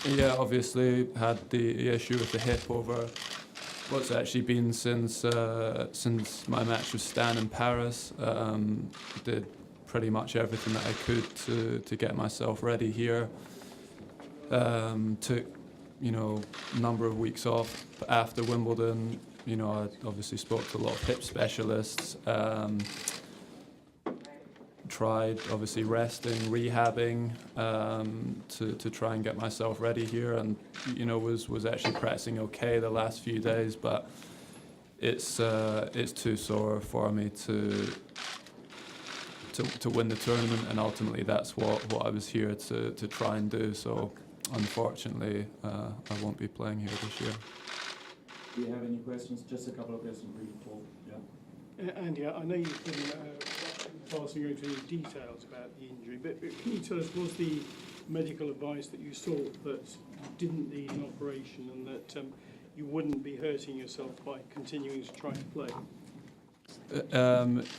Yeah, obviously had the issue with the hip over what's actually been since my match with Stan in Paris. Did pretty much everything that I could to get myself ready here. Took a number of weeks off after Wimbledon. I obviously spoke to a lot of hip specialists. Tried obviously resting, rehabbing to try and get myself ready here, and was actually practicing okay the last few days, but it's too sore for me to win the tournament, and ultimately that's what I was here to try and do. So unfortunately, I won't be playing here this year. Do you have any questions? Just a couple of questions, really, Paul. Yeah. Andy, I know you've been passing over any details about the injury, but can you tell us, was the medical advice that you sought that you didn't need an operation and that you wouldn't be hurting yourself by continuing to try and play?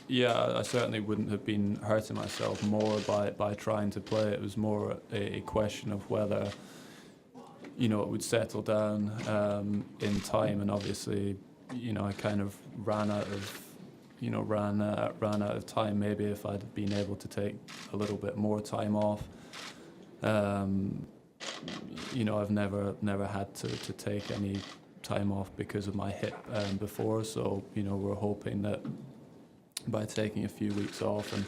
Yeah, I certainly wouldn't have been hurting myself more by trying to play. It was more a question of whether it would settle down in time, and obviously I kind of ran out of time. Maybe if I'd been able to take a little bit more time off. I've never had to take any time off because of my hip before, so we're hoping that by taking a few weeks off and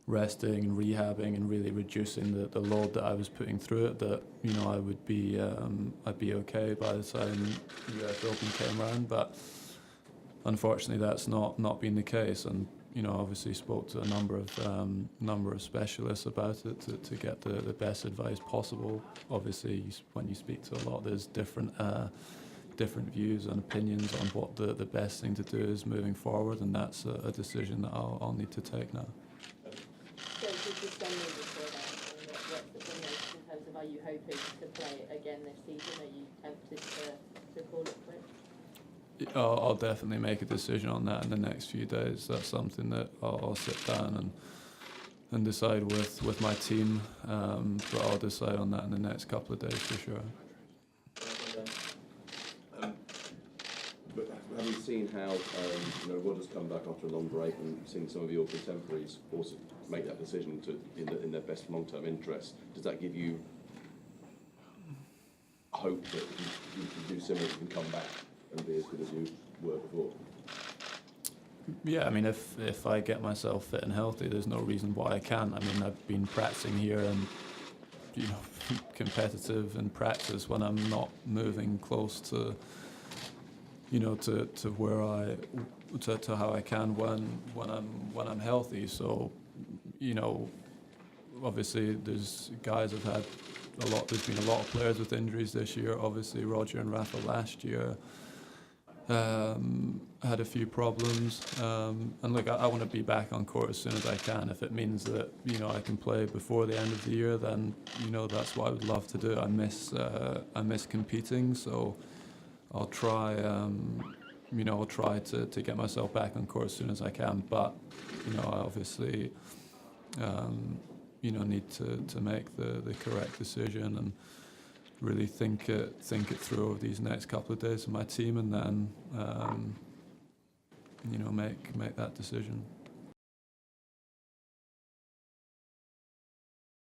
resting and rehabbing and really reducing the load that I was putting through it, that I would be I'd be okay by the time the US Open came around. But unfortunately that's not been the case, and obviously spoke to a number of specialists about it to get the best advice possible. Obviously when you speak to a lot, there's different views and opinions on what the best thing to do is moving forward, and that's a decision that I'll need to take now. So just extending before that, what's the prognose in terms of, are you hoping to play again this season? Are you tempted to call it quits? I'll definitely make a decision on that in the next few days. That's something that I'll sit down and decide with my team, but I'll decide on that in the next couple of days for sure. But having seen how Roger's come back after a long break, and seen some of your contemporaries also make that decision in their best long-term interest, does that give you hope that you can do similar, you can come back and be as good as you were before? Yeah, I mean, if I get myself fit and healthy, there's no reason why I can't. I mean, I've been practicing here and competitive in practice when I'm not moving close to to where to how I can when I'm healthy. So obviously there's guys have had a lot. There's been a lot of players with injuries this year. Obviously Roger and Rafa last year had a few problems, and look, I want to be back on court as soon as I can. If it means that I can play before the end of the year, then that's what I would love to do. I miss competing, so I'll try to get myself back on court as soon as I can. But I obviously need to make the correct decision and really think it through over these next couple of days with my team, and then make that decision.